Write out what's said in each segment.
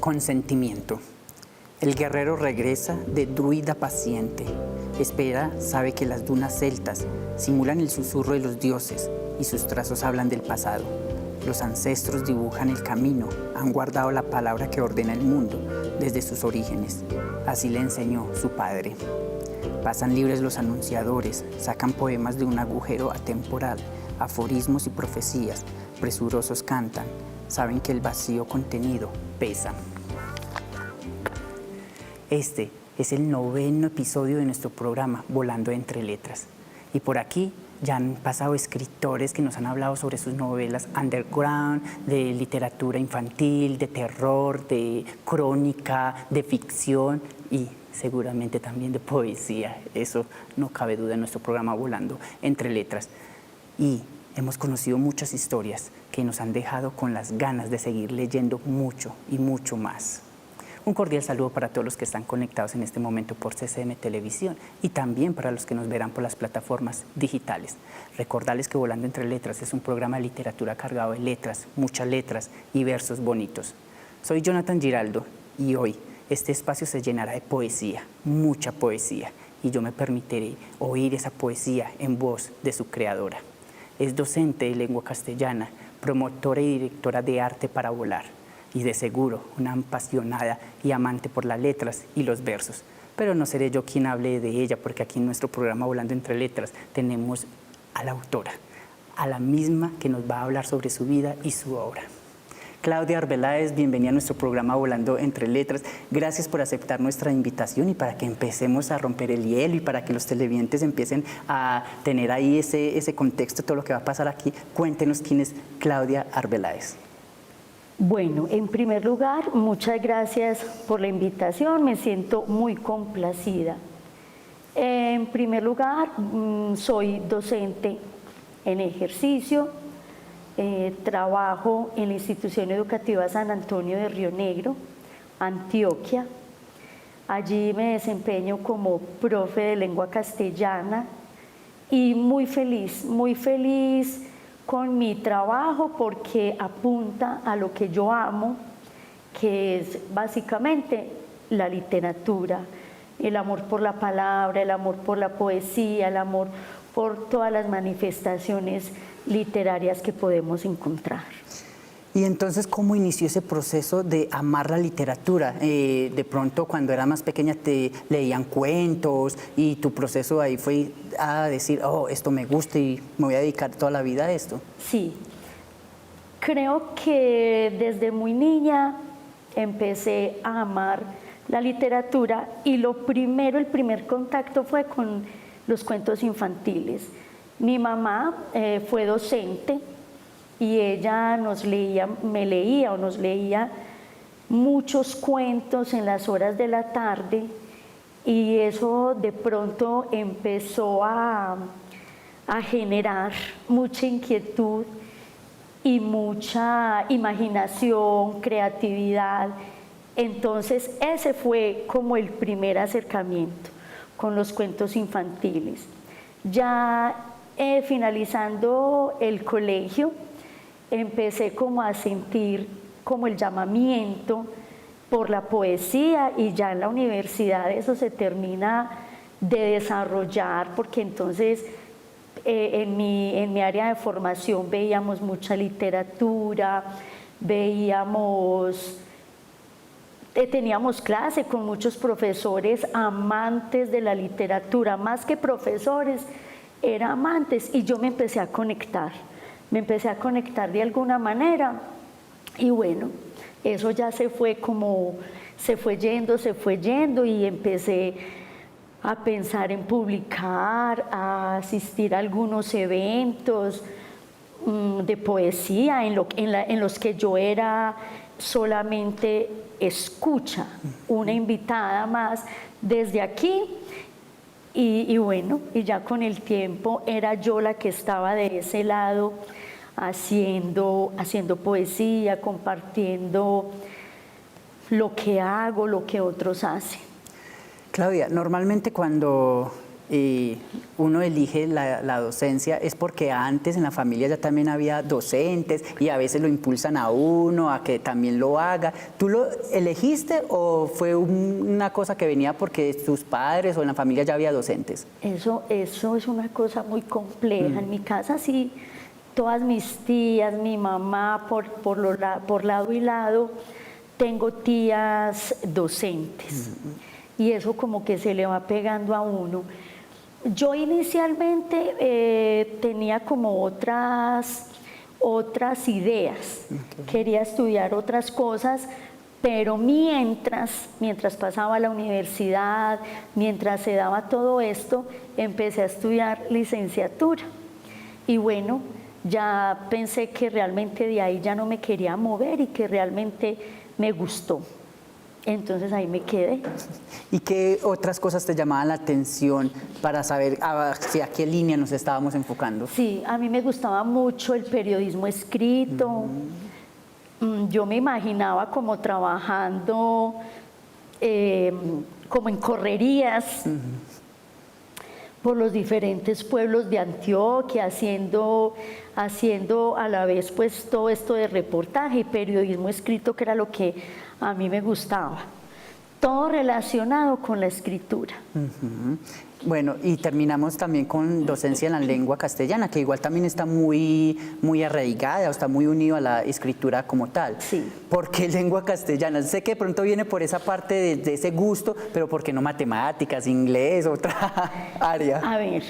Consentimiento. El guerrero regresa de druida paciente. Espera sabe que las dunas celtas simulan el susurro de los dioses y sus trazos hablan del pasado. Los ancestros dibujan el camino, han guardado la palabra que ordena el mundo desde sus orígenes. Así le enseñó su padre. Pasan libres los anunciadores, sacan poemas de un agujero atemporal, aforismos y profecías, presurosos cantan, saben que el vacío contenido pesa. Este es el 9º episodio de nuestro programa Volando entre Letras. Y por aquí ya han pasado escritores que nos han hablado sobre sus novelas underground, de literatura infantil, de terror, de crónica, de ficción y seguramente también de poesía. Eso no cabe duda en nuestro programa Volando entre Letras. Y hemos conocido muchas historias que nos han dejado con las ganas de seguir leyendo mucho y mucho más. Un cordial saludo para todos los que están conectados en este momento por CCM Televisión y también para los que nos verán por las plataformas digitales. Recordarles que Volando entre Letras es un programa de literatura cargado de letras, muchas letras y versos bonitos. Soy Jonathan Giraldo y hoy este espacio se llenará de poesía, mucha poesía, y yo me permitiré oír esa poesía en voz de su creadora. Es docente de lengua castellana, promotora y directora de Arte para Volar. Y de seguro una apasionada y amante por las letras y los versos. Pero no seré yo quien hable de ella, porque aquí en nuestro programa Volando entre Letras tenemos a la autora, a la misma que nos va a hablar sobre su vida y su obra. Claudia Arbeláez, bienvenida a nuestro programa Volando entre Letras. Gracias por aceptar nuestra invitación y para que empecemos a romper el hielo y para que los televidentes empiecen a tener ahí ese contexto, todo lo que va a pasar aquí. Cuéntenos quién es Claudia Arbeláez. Bueno, en primer lugar, muchas gracias por la invitación, me siento muy complacida. En primer lugar, soy docente en ejercicio, trabajo en la Institución Educativa San Antonio de Río Negro, Antioquia. Allí me desempeño como profe de lengua castellana y muy feliz con mi trabajo porque apunta a lo que yo amo, que es básicamente la literatura, el amor por la palabra, el amor por la poesía, el amor por todas las manifestaciones literarias que podemos encontrar. Y entonces, ¿cómo inició ese proceso de amar la literatura? De pronto, cuando era más pequeña, te leían cuentos y tu proceso ahí fue a decir, oh, esto me gusta y me voy a dedicar toda la vida a esto. Sí, creo que desde muy niña empecé a amar la literatura y el primer contacto fue con los cuentos infantiles. Mi mamá fue docente y ella nos leía muchos cuentos en las horas de la tarde y eso de pronto empezó a generar mucha inquietud y mucha imaginación, creatividad. Entonces ese fue como el primer acercamiento con los cuentos infantiles. Ya finalizando el colegio, empecé como a sentir como el llamamiento por la poesía y ya en la universidad eso se termina de desarrollar porque entonces en mi área de formación veíamos mucha literatura, teníamos clase con muchos profesores amantes de la literatura, más que profesores, eran amantes y yo me empecé a conectar de alguna manera y bueno, eso ya se fue yendo y empecé a pensar en publicar, a asistir a algunos eventos de poesía en los que yo era solamente escucha, una invitada más desde aquí. Y bueno, y ya con el tiempo era yo la que estaba de ese lado haciendo poesía, compartiendo lo que hago, lo que otros hacen. Claudia, normalmente cuando uno elige la docencia es porque antes en la familia ya también había docentes y a veces lo impulsan a uno a que también lo haga. ¿Tú lo elegiste o fue una cosa que venía porque tus padres o en la familia ya había docentes? Eso es una cosa muy compleja. En mi casa sí, todas mis tías, mi mamá, por lado y lado, tengo tías docentes. Y eso como que se le va pegando a uno. Yo inicialmente tenía como otras ideas, quería estudiar otras cosas, pero mientras pasaba la universidad, mientras se daba todo esto, empecé a estudiar licenciatura. Y bueno, ya pensé que realmente de ahí ya no me quería mover y que realmente me gustó. Entonces ahí me quedé. ¿Y qué otras cosas te llamaban la atención para saber hacia qué línea nos estábamos enfocando? Sí, a mí me gustaba mucho el periodismo escrito. Yo me imaginaba como trabajando como en correrías por los diferentes pueblos de Antioquia, haciendo a la vez pues todo esto de reportaje y periodismo escrito, que era lo que a mí me gustaba, todo relacionado con la escritura. Bueno, y terminamos también con docencia en la lengua castellana, que igual también está muy arraigada, o está muy unido a la escritura como tal. Sí. ¿Por qué lengua castellana? Sé que de pronto viene por esa parte de ese gusto, pero ¿por qué no matemáticas, inglés, otra área? A ver,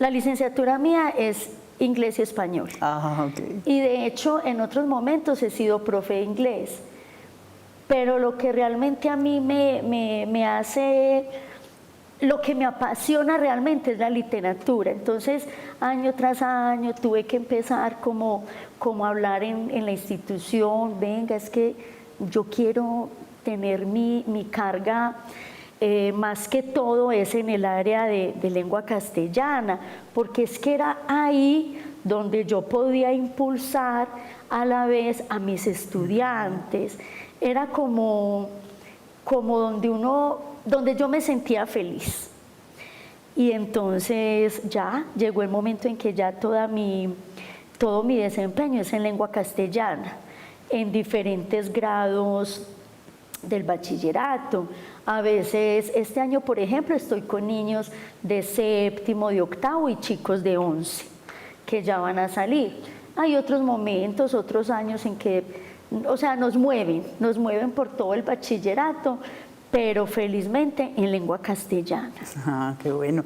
la licenciatura mía es inglés y español. Ah, ok. Y de hecho, en otros momentos he sido profe de inglés. Pero lo que realmente a mí me hace, lo que me apasiona realmente es la literatura. Entonces, año tras año tuve que empezar como a hablar en la institución. Venga, es que yo quiero tener mi carga, más que todo es en el área de lengua castellana, porque es que era ahí donde yo podía impulsar a la vez a mis estudiantes. Era como donde yo me sentía feliz. Y entonces ya llegó el momento en que ya todo mi desempeño es en lengua castellana, en diferentes grados del bachillerato. A veces, este año por ejemplo, estoy con niños de 7º, de 8º y chicos de 11, que ya van a salir. Hay otros momentos, otros años en que nos mueven por todo el bachillerato, pero felizmente en lengua castellana. Ah, qué bueno.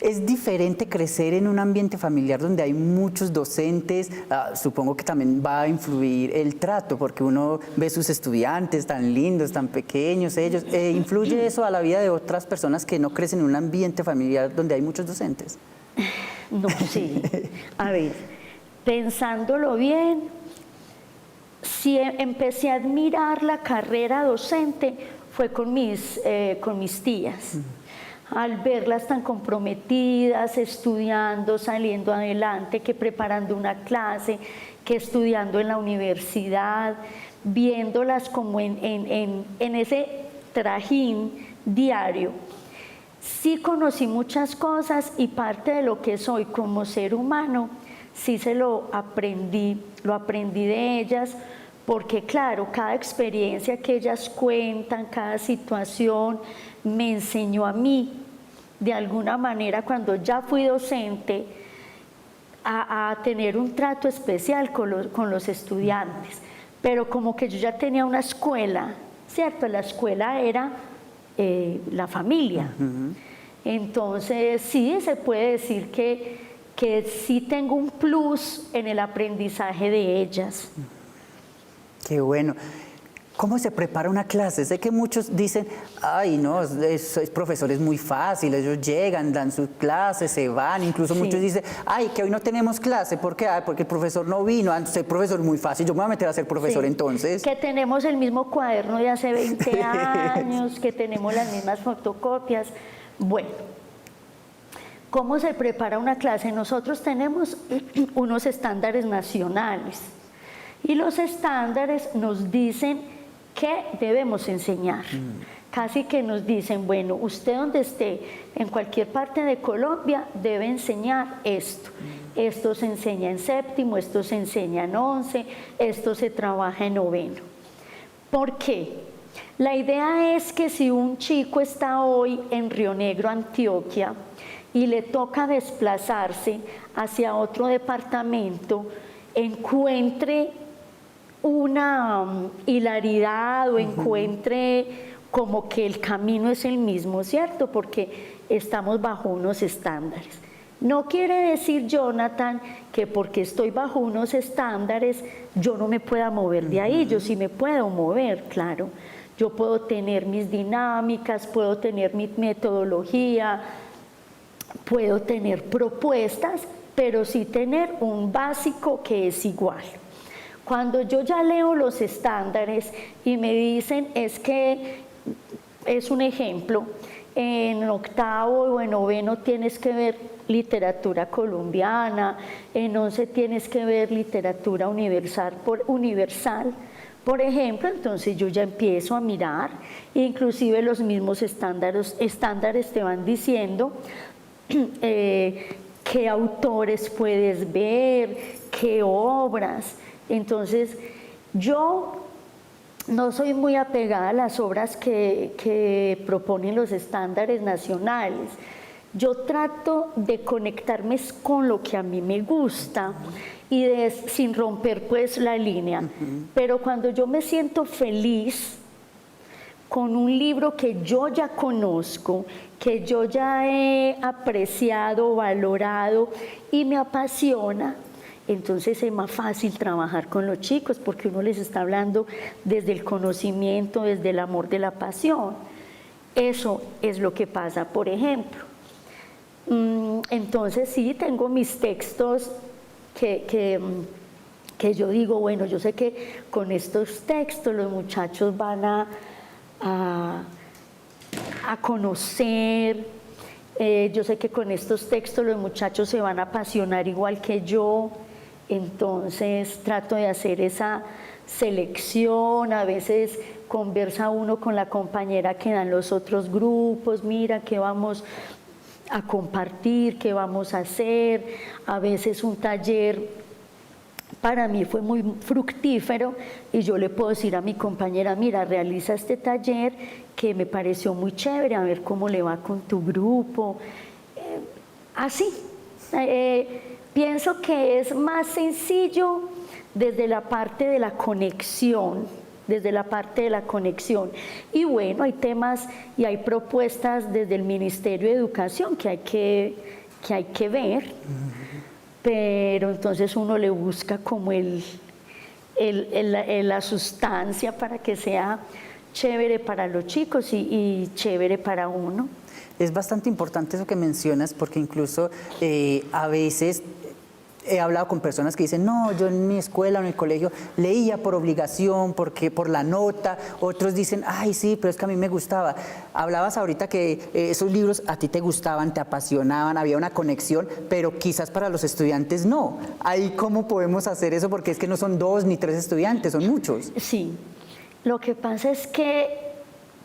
¿Es diferente crecer en un ambiente familiar donde hay muchos docentes? Supongo que también va a influir el trato, porque uno ve sus estudiantes tan lindos, tan pequeños ellos. ¿Influye eso a la vida de otras personas que no crecen en un ambiente familiar donde hay muchos docentes? No sé. A ver, pensándolo bien, sí empecé a admirar la carrera docente fue con mis tías, al verlas tan comprometidas, estudiando, saliendo adelante, que preparando una clase, que estudiando en la universidad, viéndolas como en ese trajín diario. Sí conocí muchas cosas y parte de lo que soy como ser humano, sí lo aprendí de ellas, porque claro, cada experiencia que ellas cuentan, cada situación, me enseñó a mí, de alguna manera, cuando ya fui docente, a tener un trato especial con los estudiantes. Pero como que yo ya tenía una escuela, ¿cierto? La escuela era la familia. Entonces, sí, se puede decir que sí tengo un plus en el aprendizaje de ellas. Qué bueno. ¿Cómo se prepara una clase? Sé que muchos dicen, ay, no, es profesor es muy fácil, ellos llegan, dan sus clases, se van, incluso muchos dicen, ay, que hoy no tenemos clase, ¿por qué? Ay, porque el profesor no vino, entonces el profesor es muy fácil, yo me voy a meter a ser profesor entonces. Que tenemos el mismo cuaderno de hace 20 años, que tenemos las mismas fotocopias. Bueno, ¿cómo se prepara una clase? Nosotros tenemos unos estándares nacionales y los estándares nos dicen qué debemos enseñar. Casi que nos dicen, bueno, usted donde esté, en cualquier parte de Colombia, debe enseñar esto. Esto se enseña en séptimo, esto se enseña en 11, esto se trabaja en noveno. ¿Por qué? La idea es que si un chico está hoy en Río Negro, Antioquia, y le toca desplazarse hacia otro departamento, encuentre una hilaridad o encuentre como que el camino es el mismo, ¿cierto? Porque estamos bajo unos estándares. No quiere decir, Jonathan, que porque estoy bajo unos estándares yo no me pueda mover de ahí. Yo sí me puedo mover, claro. Yo puedo tener mis dinámicas, puedo tener mi metodología, puedo tener propuestas, pero sí tener un básico que es igual. Cuando yo ya leo los estándares y me dicen, es que, es un ejemplo, en octavo o en noveno tienes que ver literatura colombiana, en 11 tienes que ver literatura universal, por ejemplo, entonces yo ya empiezo a mirar, inclusive los mismos estándares te van diciendo qué autores puedes ver, qué obras. Entonces, yo no soy muy apegada a las obras que proponen los estándares nacionales. Yo trato de conectarme con lo que a mí me gusta y sin romper pues la línea. Pero cuando yo me siento feliz con un libro que yo ya conozco, que yo ya he apreciado, valorado y me apasiona, entonces es más fácil trabajar con los chicos porque uno les está hablando desde el conocimiento, desde el amor de la pasión. Eso es lo que pasa, por ejemplo. Entonces sí, tengo mis textos que yo digo, bueno, yo sé que con estos textos los muchachos van a conocer, yo sé que con estos textos los muchachos se van a apasionar igual que yo. Entonces trato de hacer esa selección, a veces conversa uno con la compañera que dan los otros grupos, mira qué vamos a compartir, qué vamos a hacer. A veces un taller para mí fue muy fructífero y yo le puedo decir a mi compañera, mira, realiza este taller que me pareció muy chévere, a ver cómo le va con tu grupo. Así. Pienso que es más sencillo desde la parte de la conexión, Y bueno, hay temas y hay propuestas desde el Ministerio de Educación que hay que ver, pero entonces uno le busca como la sustancia para que sea chévere para los chicos y chévere para uno. Es bastante importante eso que mencionas porque incluso a veces he hablado con personas que dicen, no, yo en mi escuela o en el colegio leía por obligación, porque por la nota. Otros dicen, ay, sí, pero es que a mí me gustaba. Hablabas ahorita que esos libros a ti te gustaban, te apasionaban, había una conexión, pero quizás para los estudiantes no. Ahí, ¿cómo podemos hacer eso? Porque es que no son 2 ni 3 estudiantes, son muchos. Sí, lo que pasa es que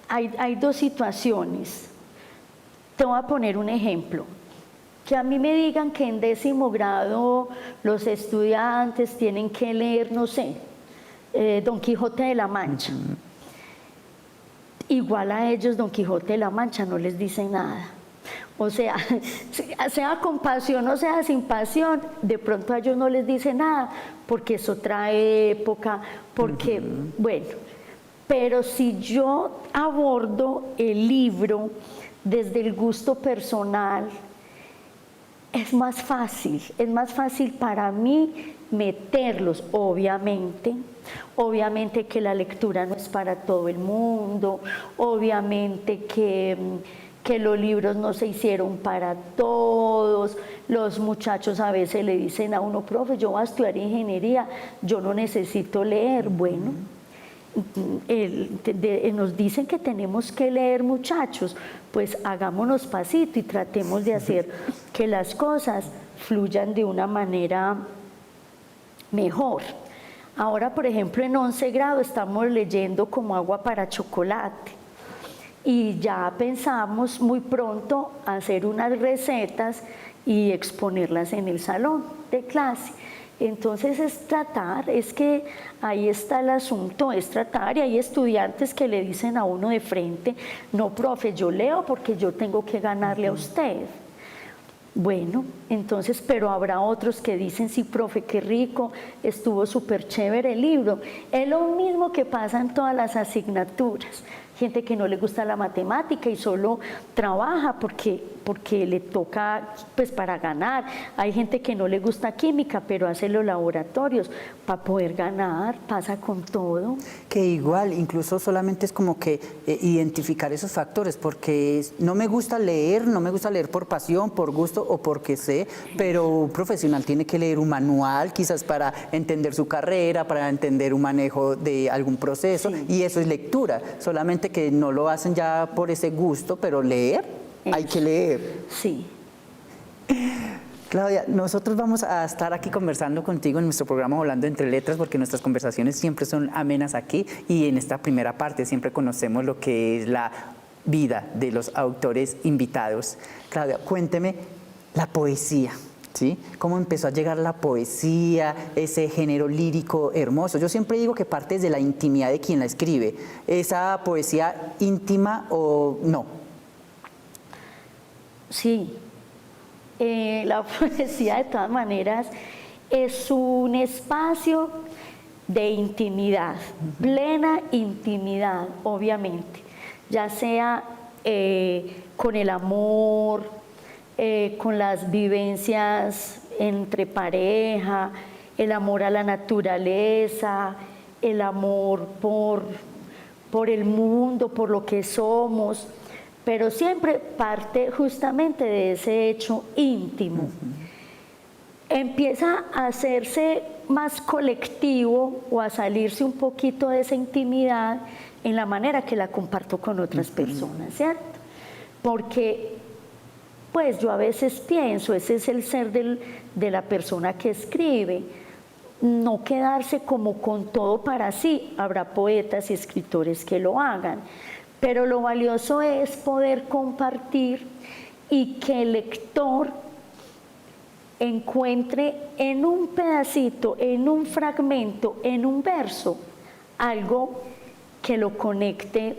hay dos situaciones. Te voy a poner un ejemplo. Que a mí me digan que en 10º grado los estudiantes tienen que leer, no sé, Don Quijote de la Mancha. Igual a ellos Don Quijote de la Mancha no les dice nada. O sea, sea con pasión o sea sin pasión, de pronto a ellos no les dice nada, porque es otra época, porque, bueno, pero si yo abordo el libro desde el gusto personal, es más fácil para mí meterlos, obviamente que la lectura no es para todo el mundo, obviamente que los libros no se hicieron para todos. Los muchachos a veces le dicen a uno, profe, yo voy a estudiar ingeniería, yo no necesito leer. Bueno, nos dicen que tenemos que leer, muchachos, pues hagámonos pasito y tratemos de hacer que las cosas fluyan de una manera mejor. Ahora, por ejemplo, en 11 grado estamos leyendo Como agua para chocolate. y ya pensamos muy pronto hacer unas recetas y exponerlas en el salón de clase. Entonces es tratar, es que ahí está el asunto, es tratar, y hay estudiantes que le dicen a uno de frente, no, profe, yo leo porque yo tengo que ganarle a usted. Bueno, entonces, pero habrá otros que dicen, sí, profe, qué rico, estuvo súper chévere el libro. Es lo mismo que pasa en todas las asignaturas. Gente que no le gusta la matemática y solo trabaja porque le toca pues para ganar. Hay gente que no le gusta química, pero hace los laboratorios para poder ganar, pasa con todo. Que igual, incluso solamente es como que identificar esos factores, porque no me gusta leer por pasión, por gusto o porque sé, pero un profesional tiene que leer un manual quizás para entender su carrera, para entender un manejo de algún proceso, sí. Y eso es lectura, solamente que no lo hacen ya por ese gusto, pero leer, eso. Hay que leer. Sí. Claudia, nosotros vamos a estar aquí conversando contigo en nuestro programa Volando entre Letras, porque nuestras conversaciones siempre son amenas aquí, y en esta primera parte siempre conocemos lo que es la vida de los autores invitados. Claudia, cuénteme la poesía, ¿sí? ¿Cómo empezó a llegar la poesía, ese género lírico hermoso? Yo siempre digo que parte de la intimidad de quien la escribe. ¿Esa poesía íntima o no? Sí. La poesía, de todas maneras, es un espacio de intimidad, plena intimidad, obviamente, ya sea con el amor, con las vivencias entre pareja, el amor a la naturaleza, el amor por el mundo, por lo que somos, pero siempre parte justamente de ese hecho íntimo. Empieza a hacerse más colectivo o a salirse un poquito de esa intimidad en la manera que la comparto con otras personas, ¿cierto? Porque, pues yo a veces pienso, ese es el ser de la persona que escribe, no quedarse como con todo para sí. Habrá poetas y escritores que lo hagan, pero lo valioso es poder compartir y que el lector encuentre en un pedacito, en un fragmento, en un verso, algo que lo conecte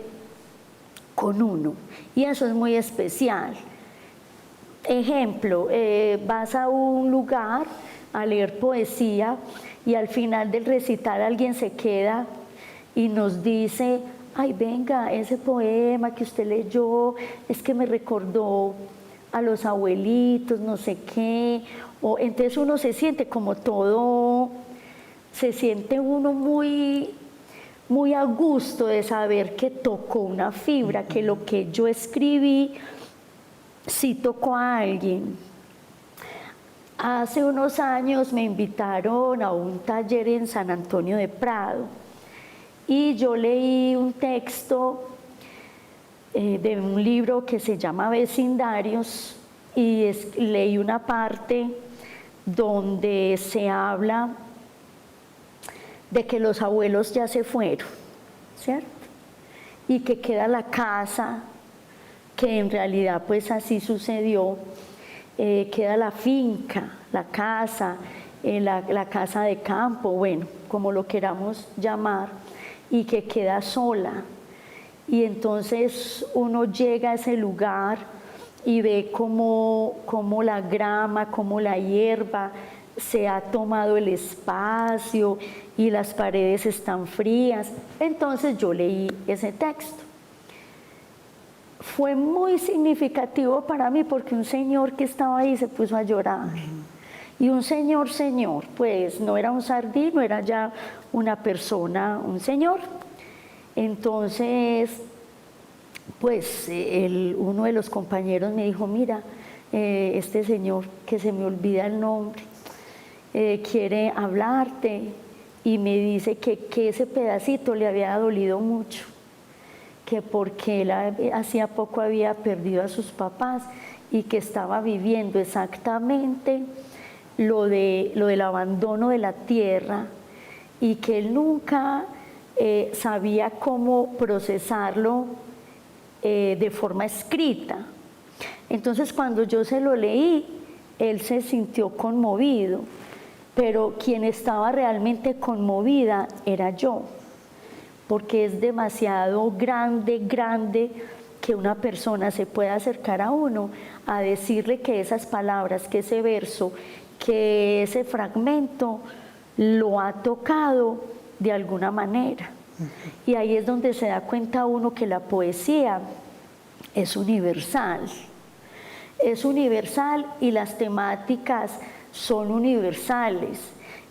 con uno. Y eso es muy especial. Ejemplo, vas a un lugar a leer poesía y al final del recital alguien se queda y nos dice: ay, venga, ese poema que usted leyó es que me recordó a los abuelitos, no sé qué. O entonces uno se siente como todo, se siente uno muy, muy a gusto de saber que tocó una fibra, que lo que yo escribí sí tocó a alguien. Hace unos años me invitaron a un taller en San Antonio de Prado y yo leí un texto de un libro que se llama Vecindarios y leí una parte donde se habla de que los abuelos ya se fueron, ¿cierto? Y que queda la casa, que en realidad pues así sucedió, queda la finca, la casa, la casa de campo, bueno, como lo queramos llamar, y que queda sola. Y entonces uno llega a ese lugar y ve cómo la grama, cómo la hierba se ha tomado el espacio y las paredes están frías. Entonces yo leí ese texto. Fue muy significativo para mí porque un señor que estaba ahí se puso a llorar. Y un señor, pues no era un sardino, era ya una persona, un señor. Entonces, pues uno de los compañeros me dijo: mira, este señor, que se me olvida el nombre, quiere hablarte, y me dice que ese pedacito le había dolido mucho, que porque él hacía poco había perdido a sus papás y que estaba viviendo exactamente lo del abandono de la tierra, y que él nunca sabía cómo procesarlo de forma escrita. Entonces cuando yo se lo leí, él se sintió conmovido, pero quien estaba realmente conmovida era yo, porque es demasiado grande que una persona se pueda acercar a uno a decirle que esas palabras, que ese verso, que ese fragmento lo ha tocado de alguna manera. Y ahí es donde se da cuenta uno que la poesía es universal. Es universal y las temáticas son universales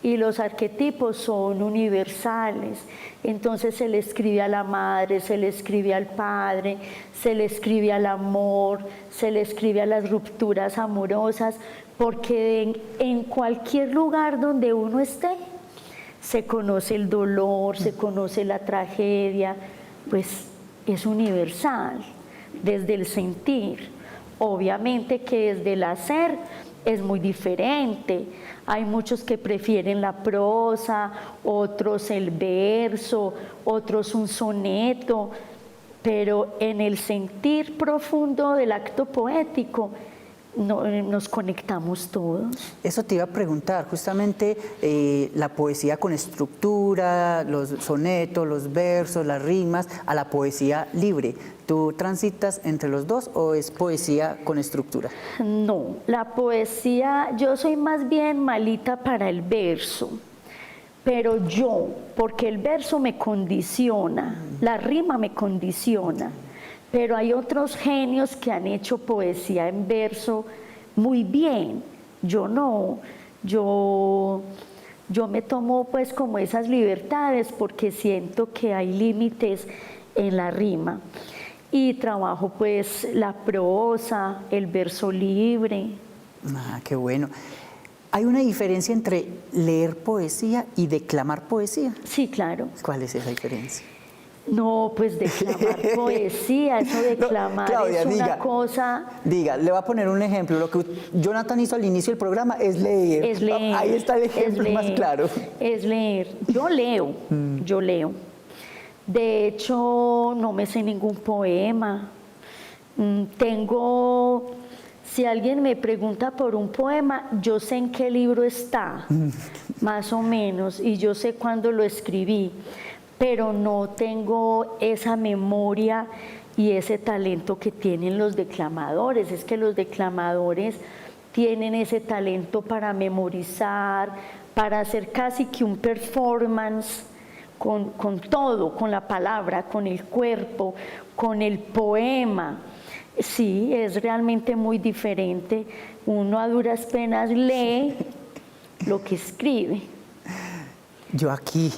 y los arquetipos son universales. Entonces se le escribe a la madre, se le escribe al padre, se le escribe al amor, se le escribe a las rupturas amorosas, porque en cualquier lugar donde uno esté, se conoce el dolor, se conoce la tragedia, pues es universal, desde el sentir. Obviamente que desde el hacer es muy diferente. Hay muchos que prefieren la prosa, otros el verso, otros un soneto, pero en el sentir profundo del acto poético nos conectamos todos. Eso te iba a preguntar, justamente la poesía con estructura, los sonetos, los versos, las rimas, a la poesía libre. ¿Tú transitas entre los dos o es poesía con estructura? No, la poesía, yo soy más bien malita para el verso, pero porque el verso me condiciona, la rima me condiciona. Pero hay otros genios que han hecho poesía en verso muy bien. Yo no, yo me tomo pues como esas libertades porque siento que hay límites en la rima. Y trabajo pues la prosa, el verso libre. Ah, qué bueno. ¿Hay una diferencia entre leer poesía y declamar poesía? Sí, claro. ¿Cuál es esa diferencia? No, pues declamar poesía, eso declamar Claudia, es una cosa... Diga, le voy a poner un ejemplo. Lo que Jonathan hizo al inicio del programa es leer. Es leer. Ahí está el ejemplo más claro. Es leer. Yo leo. De hecho, no me sé ningún poema. Si alguien me pregunta por un poema, yo sé en qué libro está, más o menos, y yo sé cuándo lo escribí. Pero no tengo esa memoria y ese talento que tienen los declamadores. Es que los declamadores tienen ese talento para memorizar, para hacer casi que un performance con todo, con la palabra, con el cuerpo, con el poema. Sí, es realmente muy diferente. Uno a duras penas lee lo que escribe. Yo aquí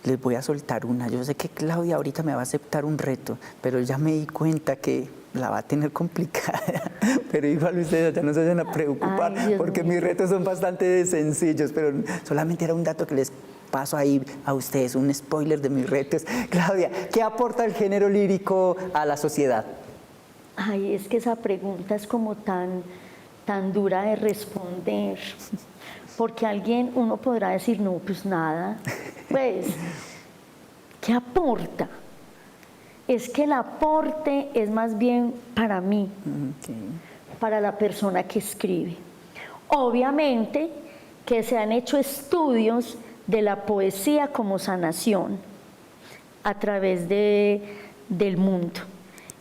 les voy a soltar una. Yo sé que Claudia ahorita me va a aceptar un reto, pero ya me di cuenta que la va a tener complicada. Pero igual ustedes ya no se vayan a preocupar, porque mis retos son bastante sencillos, pero solamente era un dato que les paso ahí a ustedes, un spoiler de mis retos. Claudia, ¿qué aporta el género lírico a la sociedad? Ay, es que esa pregunta es como tan dura de responder. Porque uno podrá decir, no, pues nada. Pues, ¿qué aporta? Es que el aporte es más bien para mí, para la persona que escribe. Obviamente que se han hecho estudios de la poesía como sanación a través del mundo.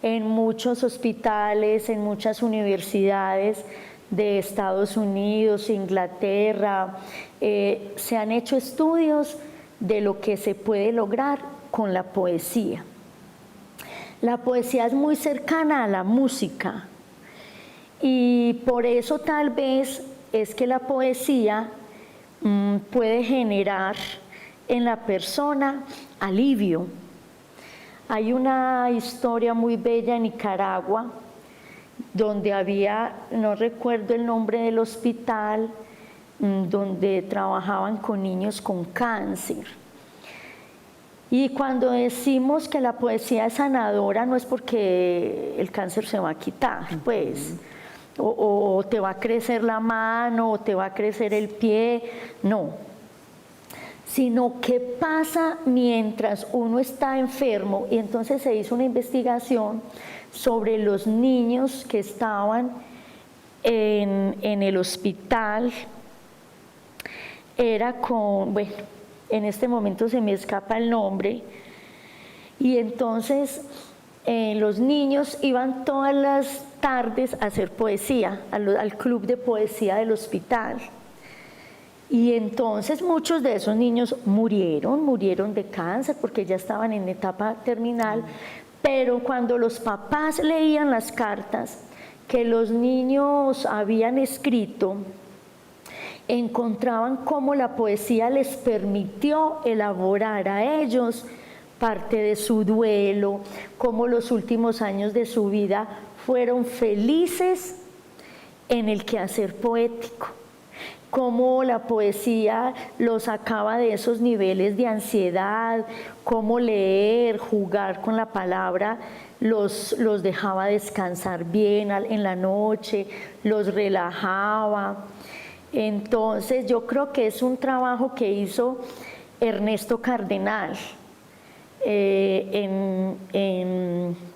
En muchos hospitales, en muchas universidades de Estados Unidos, Inglaterra, se han hecho estudios de lo que se puede lograr con la poesía. La poesía es muy cercana a la música y por eso tal vez es que la poesía puede generar en la persona alivio. Hay una historia muy bella en Nicaragua donde había, no recuerdo el nombre del hospital, donde trabajaban con niños con cáncer. Y cuando decimos que la poesía es sanadora, no es porque el cáncer se va a quitar, pues, o te va a crecer la mano, o te va a crecer el pie, no. sino qué pasa mientras uno está enfermo. Y entonces se hizo una investigación sobre los niños que estaban en el hospital. Era con, bueno, en este momento se me escapa el nombre, y entonces los niños iban todas las tardes a hacer poesía, al club de poesía del hospital. Y entonces muchos de esos niños murieron de cáncer porque ya estaban en etapa terminal, pero cuando los papás leían las cartas que los niños habían escrito, encontraban cómo la poesía les permitió elaborar a ellos parte de su duelo, cómo los últimos años de su vida fueron felices en el quehacer poético, cómo la poesía los sacaba de esos niveles de ansiedad, cómo leer, jugar con la palabra los dejaba descansar bien en la noche, los relajaba. Entonces yo creo que es un trabajo que hizo Ernesto Cardenal en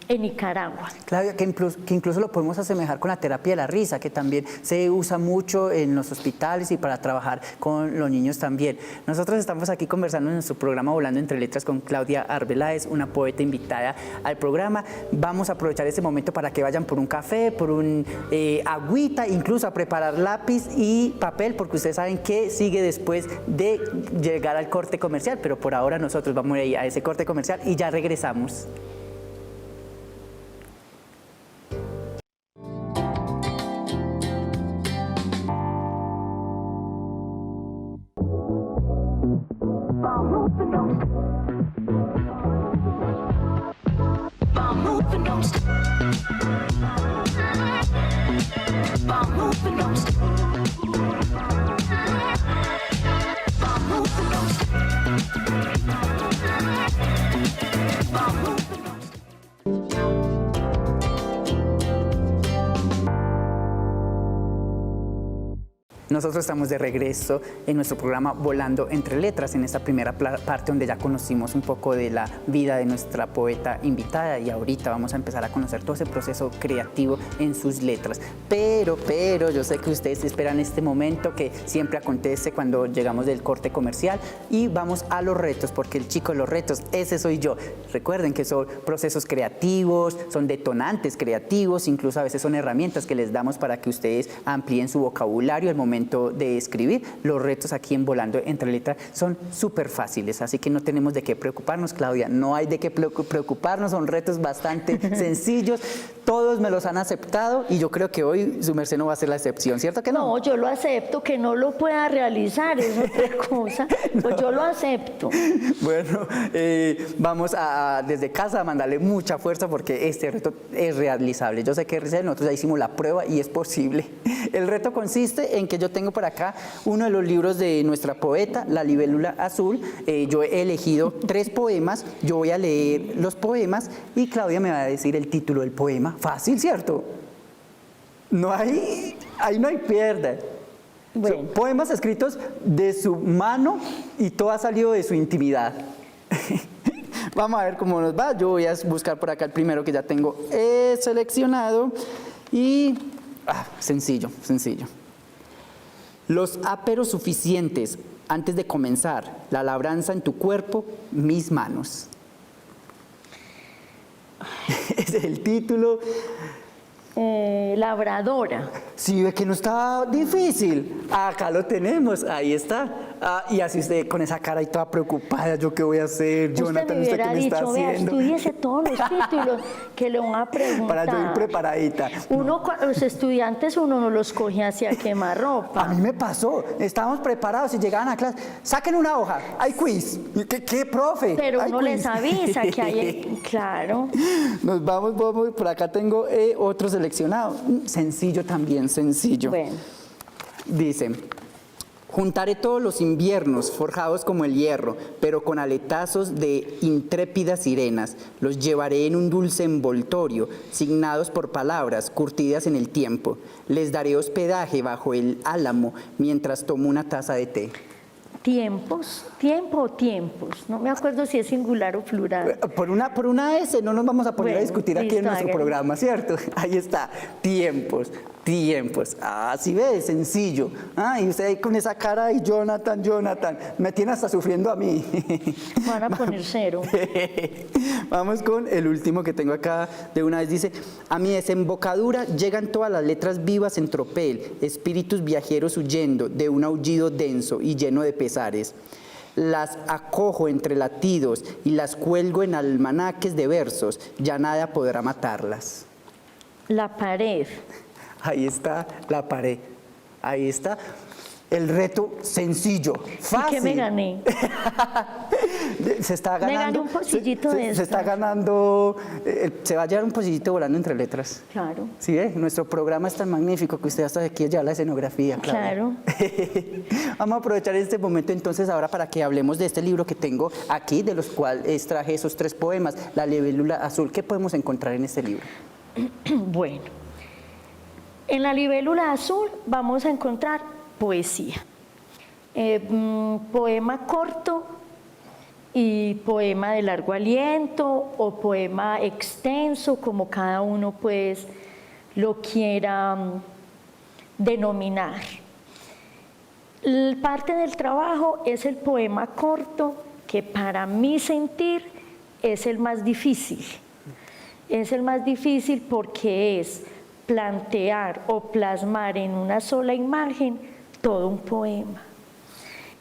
Nicaragua. Claudia, que incluso lo podemos asemejar con la terapia de la risa, que también se usa mucho en los hospitales y para trabajar con los niños también. Nosotros estamos aquí conversando en nuestro programa Volando entre Letras con Claudia Arbeláez, una poeta invitada al programa. Vamos a aprovechar este momento para que vayan por un café, por un agüita, incluso a preparar lápiz y papel, porque ustedes saben que sigue después de llegar al corte comercial, pero por ahora nosotros vamos a ir a ese corte comercial y ya regresamos. Nosotros estamos de regreso en nuestro programa Volando entre Letras, en esta primera parte donde ya conocimos un poco de la vida de nuestra poeta invitada, y ahorita vamos a empezar a conocer todo ese proceso creativo en sus letras. Pero yo sé que ustedes esperan este momento que siempre acontece cuando llegamos del corte comercial, y vamos a los retos, porque el chico de los retos, ese soy yo. Recuerden que son procesos creativos, son detonantes creativos, incluso a veces son herramientas que les damos para que ustedes amplíen su vocabulario al momento de escribir. Los retos aquí en Volando entre Letras son súper fáciles, así que no tenemos de qué preocuparnos, Claudia, no hay de qué preocuparnos, son retos bastante sencillos, todos me los han aceptado y yo creo que hoy su merced no va a ser la excepción, ¿cierto que no? No, yo lo acepto, que no lo pueda realizar es otra cosa, pues yo lo acepto. Bueno, vamos a desde casa a mandarle mucha fuerza porque este reto es realizable. Yo sé que nosotros ya hicimos la prueba y es posible. El reto consiste en que yo tengo por acá uno de los libros de nuestra poeta, La Libélula Azul. Yo he elegido 3 poemas, yo voy a leer los poemas y Claudia me va a decir el título del poema. Fácil, ¿cierto? Ahí no hay pierde. Bueno. Son poemas escritos de su mano y todo ha salido de su intimidad. Vamos a ver cómo nos va. Yo voy a buscar por acá el primero que ya tengo seleccionado y... sencillo. Los áperos suficientes antes de comenzar la labranza en tu cuerpo, mis manos. Ese es el título. Labradora. Sí, ve que no está difícil. Acá lo tenemos, ahí está. Y así usted con esa cara y toda preocupada, ¿yo qué voy a hacer? Jonathan, ¿usted qué me está haciendo? Vea, estudiese todos los títulos que le van a preguntar. Para yo ir preparadita. Los estudiantes uno no los coge hacia quemarropa. A mí me pasó, estábamos preparados y llegaban a clase, saquen una hoja, hay quiz. ¿Qué profe? Pero hay uno quiz. les avisa que hay, claro. Nos vamos, por acá tengo otro seleccionado. Sencillo también, sencillo. Bueno. Dice: juntaré todos los inviernos forjados como el hierro, pero con aletazos de intrépidas sirenas. Los llevaré en un dulce envoltorio, signados por palabras curtidas en el tiempo. Les daré hospedaje bajo el álamo mientras tomo una taza de té. tiempo o tiempos, no me acuerdo si es singular o plural. Por una S no nos vamos a poner a Bueno, discutir aquí en listo, nuestro hágale. programa, ¿cierto? Ahí está, tiempos. Ah, sí ve, sencillo. Ah, y usted ahí con esa cara y Jonathan, me tiene hasta sufriendo a mí. Van a poner 0. Vamos con el último que tengo acá. De una vez dice: a mi desembocadura llegan todas las letras vivas en tropel, espíritus viajeros huyendo de un aullido denso y lleno de pesares. Las acojo entre latidos y las cuelgo en almanaques de versos, ya nada podrá matarlas. La pared. Ahí está la pared. Ahí está el reto sencillo, fácil. ¿Y qué me gané? Se está ganando. Me gané un pocillito de se estos. está ganando. Se va a llevar un pocillito volando entre letras. Claro. ¿Sí ve? Nuestro programa es tan magnífico que usted hasta se quiere llevar la escenografía. Claro. Vamos a aprovechar este momento entonces ahora para que hablemos de este libro que tengo aquí, de los cuales traje esos 3 poemas, La libélula azul. ¿Qué podemos encontrar en este libro? Bueno, en La libélula azul vamos a encontrar poesía, poema corto y poema de largo aliento o poema extenso, como cada uno pues lo quiera denominar. Parte del trabajo es el poema corto, que para mi sentir es el más difícil. Es el más difícil porque es plantear o plasmar en una sola imagen todo un poema.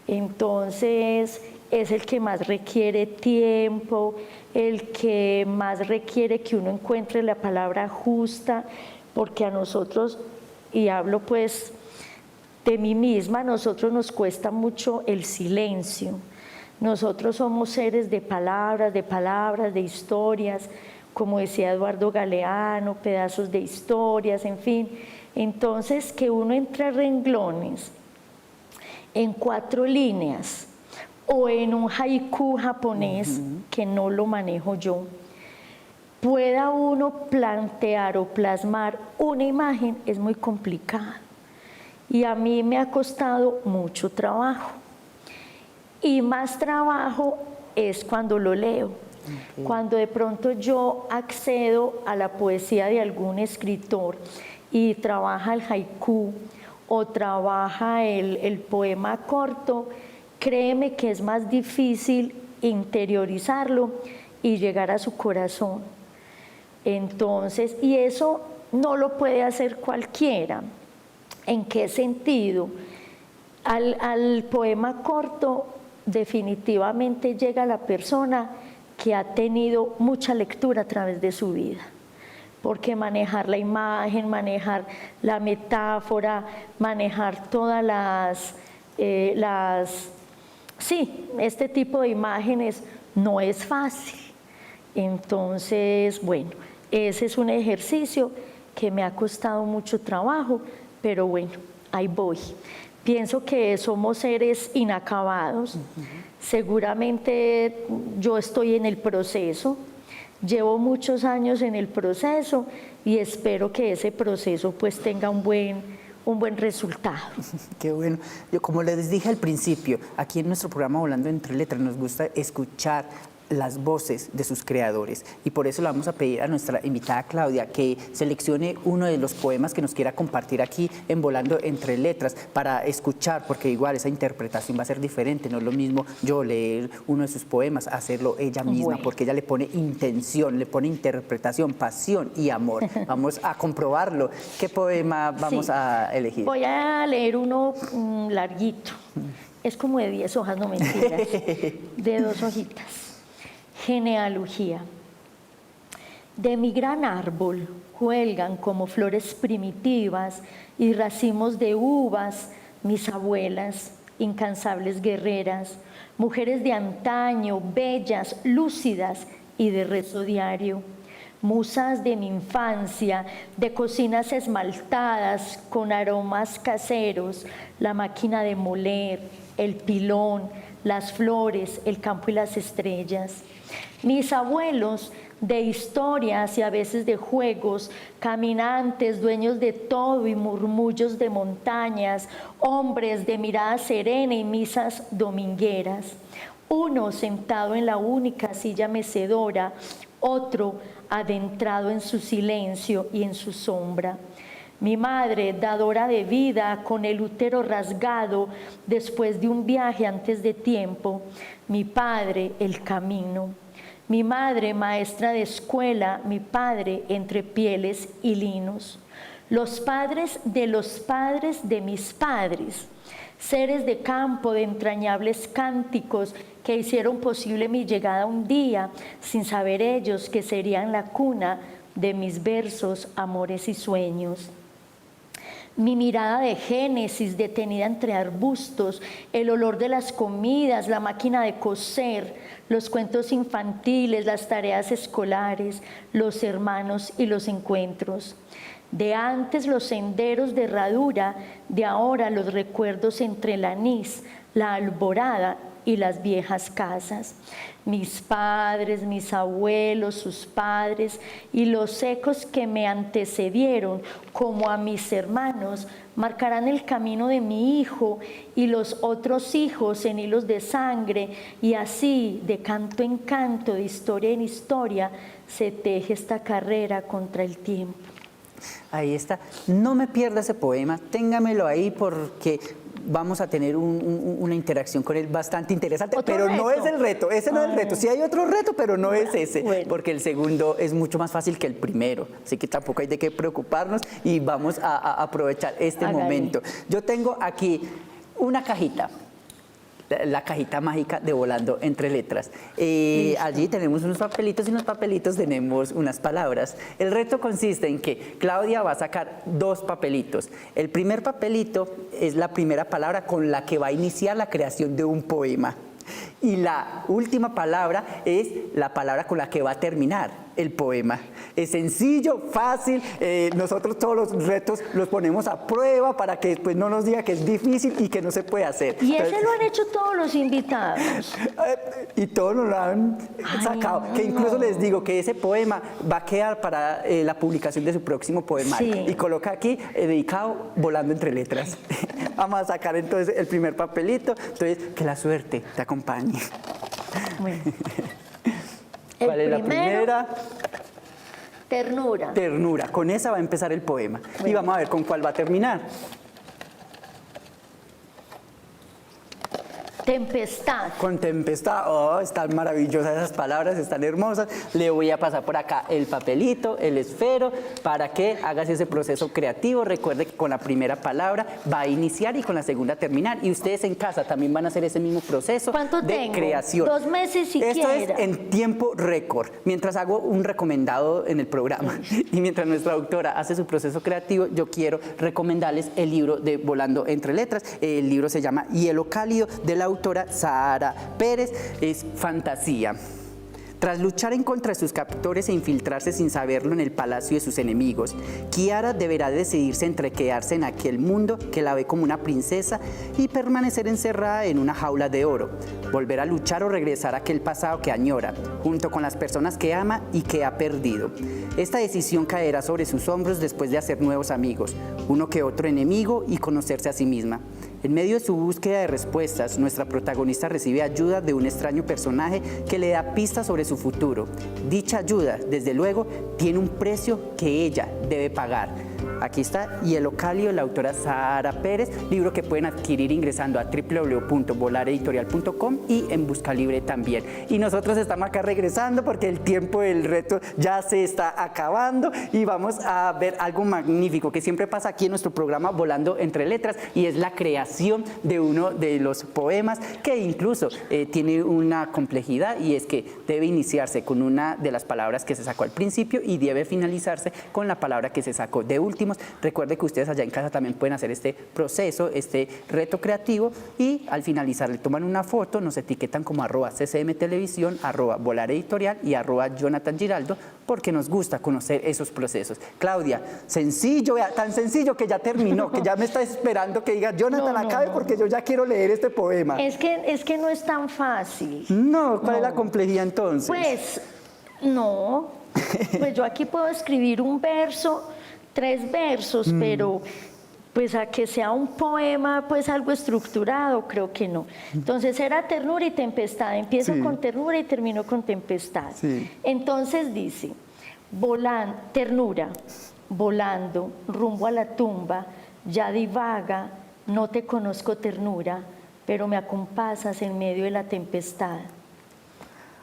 Entonces es el que más requiere tiempo, el que más requiere que uno encuentre la palabra justa, porque a nosotros, y hablo pues de mí misma, a nosotros nos cuesta mucho el silencio. Nosotros somos seres de palabras, de historias, como decía Eduardo Galeano, pedazos de historias, en fin. Entonces, que uno entre renglones, en 4 líneas, o en un haiku japonés, que no lo manejo yo, pueda uno plantear o plasmar una imagen, es muy complicado. Y a mí me ha costado mucho trabajo. Y más trabajo es cuando lo leo. Cuando de pronto yo accedo a la poesía de algún escritor y trabaja el haiku o trabaja el poema corto, créeme que es más difícil interiorizarlo y llegar a su corazón. Entonces, y eso no lo puede hacer cualquiera. ¿En qué sentido? Al poema corto definitivamente llega la persona que ha tenido mucha lectura a través de su vida, porque manejar la imagen, manejar la metáfora, manejar todas este tipo de imágenes no es fácil. Entonces, bueno, ese es un ejercicio que me ha costado mucho trabajo, pero bueno, ahí voy. Pienso que somos seres inacabados. Seguramente yo estoy en el proceso, llevo muchos años en el proceso y espero que ese proceso pues tenga un buen resultado. Qué bueno. Yo, como les dije al principio, aquí en nuestro programa Volando entre Letras nos gusta escuchar las voces de sus creadores y por eso le vamos a pedir a nuestra invitada Claudia que seleccione uno de los poemas que nos quiera compartir aquí en Volando entre Letras para escuchar, porque igual esa interpretación va a ser diferente, no es lo mismo yo leer uno de sus poemas, hacerlo ella misma, Bueno. porque ella le pone intención, le pone interpretación, pasión y amor. Vamos a comprobarlo. ¿Qué poema vamos a elegir? Voy a leer uno larguito, es como de 10 hojas, no mentiras, de 2 hojitas. Genealogía. De mi gran árbol cuelgan como flores primitivas y racimos de uvas mis abuelas, incansables guerreras, mujeres de antaño, bellas, lúcidas y de rezo diario, musas de mi infancia, de cocinas esmaltadas con aromas caseros, la máquina de moler, el pilón, las flores, el campo y las estrellas. Mis abuelos de historias y a veces de juegos, caminantes, dueños de todo y murmullos de montañas, hombres de mirada serena y misas domingueras. Uno sentado en la única silla mecedora, otro adentrado en su silencio y en su sombra. Mi madre, dadora de vida, con el útero rasgado después de un viaje antes de tiempo. Mi padre, el camino. Mi madre, maestra de escuela, mi padre, entre pieles y linos. Los padres de mis padres, seres de campo, de entrañables cánticos que hicieron posible mi llegada un día, sin saber ellos que serían la cuna de mis versos, amores y sueños. Mi mirada de Génesis detenida entre arbustos, el olor de las comidas, la máquina de coser, los cuentos infantiles, las tareas escolares, los hermanos y los encuentros. De antes los senderos de herradura, de ahora los recuerdos entre el anís, la alborada y las viejas casas. Mis padres, mis abuelos, sus padres y los ecos que me antecedieron, como a mis hermanos, marcarán el camino de mi hijo y los otros hijos en hilos de sangre, y así, de canto en canto, de historia en historia, se teje esta carrera contra el tiempo. Ahí está. No me pierda ese poema, téngamelo ahí porque vamos a tener una interacción con él bastante interesante, pero reto. No es el reto, ese no es el reto. Sí hay otro reto, pero no es ese, bueno. Porque el segundo es mucho más fácil que el primero, así que tampoco hay de qué preocuparnos y vamos a aprovechar este momento. Yo tengo aquí una cajita. La cajita mágica de Volando entre Letras. Allí tenemos unos papelitos y en los papelitos tenemos unas palabras. El reto consiste en que Claudia va a sacar 2 papelitos. El primer papelito es la primera palabra con la que va a iniciar la creación de un poema. Y la última palabra es la palabra con la que va a terminar el poema. Es sencillo, fácil, nosotros todos los retos los ponemos a prueba para que después no nos diga que es difícil y que no se puede hacer. Y ese lo han hecho todos los invitados. Y todos nos lo han sacado, que incluso les digo que ese poema va a quedar para la publicación de su próximo poemario. Sí. Y coloca aquí, dedicado Volando entre Letras. Vamos a sacar entonces el primer papelito, entonces que la suerte te acompañe. Bueno. ¿Cuál es la primera? Ternura. Ternura, con esa va a empezar el poema. Bueno. Y vamos a ver con cuál va a terminar. Tempestad. Con tempestad. Oh, están maravillosas esas palabras, están hermosas. Le voy a pasar por acá el papelito, el esfero, para que hagas ese proceso creativo. Recuerde que con la primera palabra va a iniciar y con la segunda terminar. Y ustedes en casa también van a hacer ese mismo proceso de creación. 2 meses siquiera. Esto es en tiempo récord. Mientras hago un recomendado en el programa y mientras nuestra doctora hace su proceso creativo, yo quiero recomendarles el libro de Volando entre Letras. El libro se llama Hielo Cálido, de la autora Sahara Pérez. Es fantasía. Tras luchar en contra de sus captores e infiltrarse sin saberlo en el palacio de sus enemigos, Kiara deberá decidirse entre quedarse en aquel mundo que la ve como una princesa y permanecer encerrada en una jaula de oro, volver a luchar o regresar a aquel pasado que añora, junto con las personas que ama y que ha perdido. Esta decisión caerá sobre sus hombros después de hacer nuevos amigos, uno que otro enemigo y conocerse a sí misma. En medio de su búsqueda de respuestas, nuestra protagonista recibe ayuda de un extraño personaje que le da pistas sobre su futuro. Dicha ayuda, desde luego, tiene un precio que ella debe pagar. Aquí está Hielo Cálido, la autora Sahara Pérez, libro que pueden adquirir ingresando a www.volareditorial.com y en Busca Libre también. Y nosotros estamos acá regresando porque el tiempo del reto ya se está acabando y vamos a ver algo magnífico que siempre pasa aquí en nuestro programa Volando entre Letras, y es la creación de uno de los poemas que incluso tiene una complejidad, y es que debe iniciarse con una de las palabras que se sacó al principio y debe finalizarse con la palabra que se sacó de último. Recuerde que ustedes allá en casa también pueden hacer este proceso, este reto creativo, y al finalizar le toman una foto, nos etiquetan como @ccmtelevisión, @volareditorial y @JonathanGiraldo, porque nos gusta conocer esos procesos. Claudia, sencillo, tan sencillo que ya terminó, que ya me está esperando que diga Jonathan, acabe porque yo ya quiero leer este poema. Es que no es tan fácil. No, ¿cuál es la complejidad entonces? Pues No, pues yo aquí puedo escribir un verso, 3 versos, pero pues a que sea un poema, pues algo estructurado, creo que no. Entonces era ternura y tempestad, empiezo Sí. con ternura y termino con tempestad. Sí. Entonces dice, ternura, volando, rumbo a la tumba, ya divaga, no te conozco ternura, pero me acompasas en medio de la tempestad.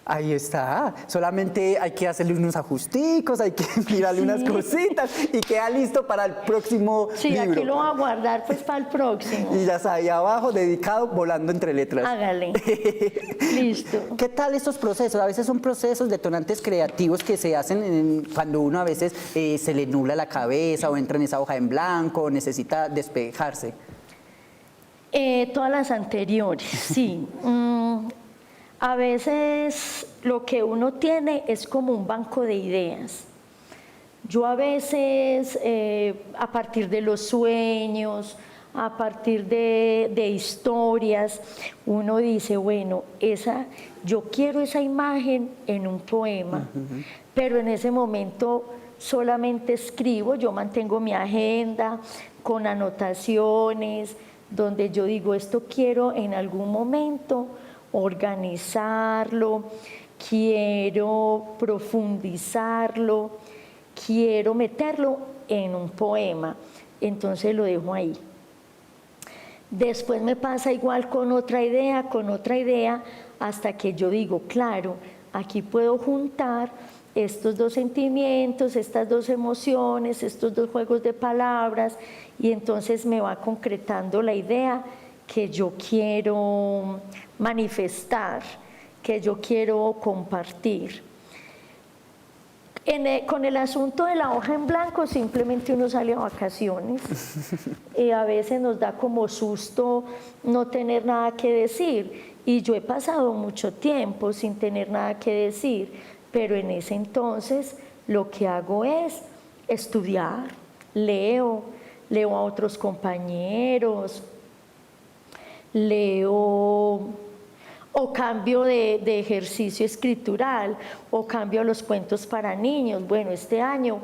Ahí está, solamente hay que hacerle unos ajusticos, hay que mirarle unas cositas y queda listo para el próximo Sí, libro. aquí lo voy a guardar pues para el próximo. Y ya está ahí abajo, dedicado, volando entre letras. Hágale. Listo. ¿Qué tal estos procesos? A veces son procesos detonantes creativos que se hacen cuando uno a veces se le nubla la cabeza o entra en esa hoja en blanco o necesita despejarse. Todas las anteriores, sí. A veces lo que uno tiene es como un banco de ideas. Yo a veces, a partir de los sueños, a partir de historias, uno dice, bueno, yo quiero esa imagen en un poema, pero en ese momento solamente escribo, yo mantengo mi agenda con anotaciones, donde yo digo, esto quiero en algún momento organizarlo, quiero profundizarlo, quiero meterlo en un poema, entonces lo dejo ahí. Después me pasa igual con otra idea, hasta que yo digo, claro, aquí puedo juntar estos 2 sentimientos, estas 2 emociones, estos 2 juegos de palabras, y entonces me va concretando la idea que yo quiero manifestar, que yo quiero compartir. Con el asunto de la hoja en blanco, simplemente uno sale a vacaciones y a veces nos da como susto no tener nada que decir, y yo he pasado mucho tiempo sin tener nada que decir, pero en ese entonces lo que hago es estudiar, leo a otros compañeros, leo o cambio de ejercicio escritural, o cambio a los cuentos para niños. Bueno, este año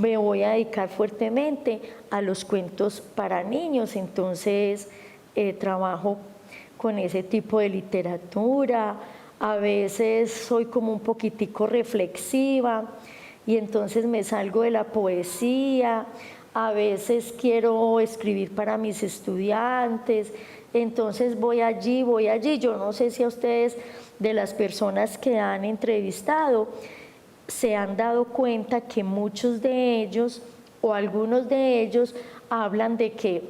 me voy a dedicar fuertemente a los cuentos para niños, entonces trabajo con ese tipo de literatura. A veces soy como un poquitico reflexiva y entonces me salgo de la poesía. A veces quiero escribir para mis estudiantes, entonces voy allí. Yo no sé si a ustedes, de las personas que han entrevistado, se han dado cuenta que muchos de ellos o algunos de ellos hablan de que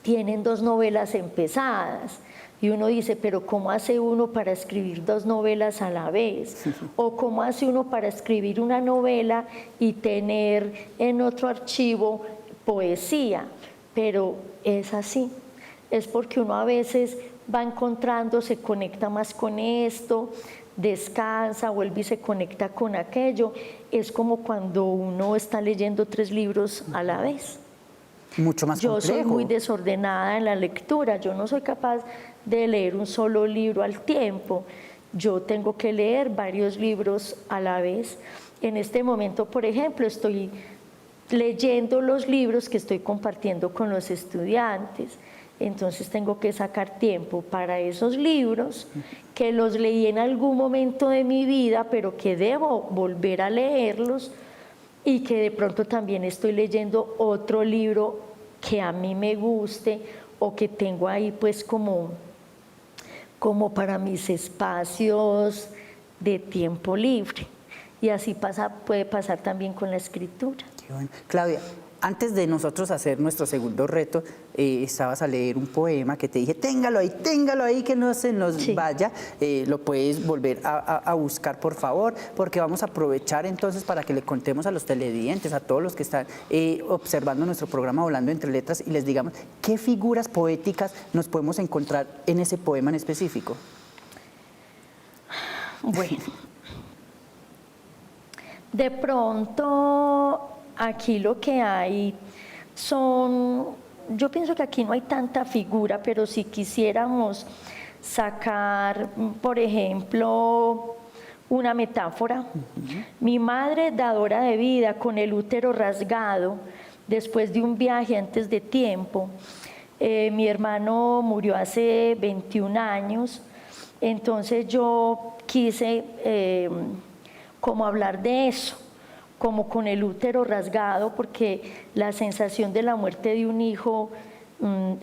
tienen 2 novelas empezadas. Y uno dice, pero ¿cómo hace uno para escribir 2 novelas a la vez? ¿O cómo hace uno para escribir una novela y tener en otro archivo poesía? Pero es así, es porque uno a veces va encontrando, se conecta más con esto, descansa, vuelve y se conecta con aquello. Es como cuando uno está leyendo 3 libros a la vez. Mucho más Yo complejo. soy muy desordenada en la lectura, yo no soy capaz de leer un solo libro al tiempo, yo tengo que leer varios libros a la vez. En este momento, por ejemplo, estoy leyendo los libros que estoy compartiendo con los estudiantes, entonces tengo que sacar tiempo para esos libros que los leí en algún momento de mi vida, pero que debo volver a leerlos, y que de pronto también estoy leyendo otro libro que a mí me guste o que tengo ahí pues como para mis espacios de tiempo libre. Y así puede pasar también con la escritura. Qué bueno. Claudia, antes de nosotros hacer nuestro segundo reto, estabas a leer un poema que te dije, téngalo ahí, que no se nos vaya. Lo puedes volver a buscar, por favor, porque vamos a aprovechar entonces para que le contemos a los televidentes, a todos los que están observando nuestro programa Volando entre Letras, y les digamos qué figuras poéticas nos podemos encontrar en ese poema en específico. Bueno, de pronto aquí lo que hay yo pienso que aquí no hay tanta figura, pero si quisiéramos sacar, por ejemplo, una metáfora. Mi madre, dadora de vida, con el útero rasgado, después de un viaje antes de tiempo. Mi hermano murió hace 21 años, entonces yo quise como hablar de eso, como con el útero rasgado, porque la sensación de la muerte de un hijo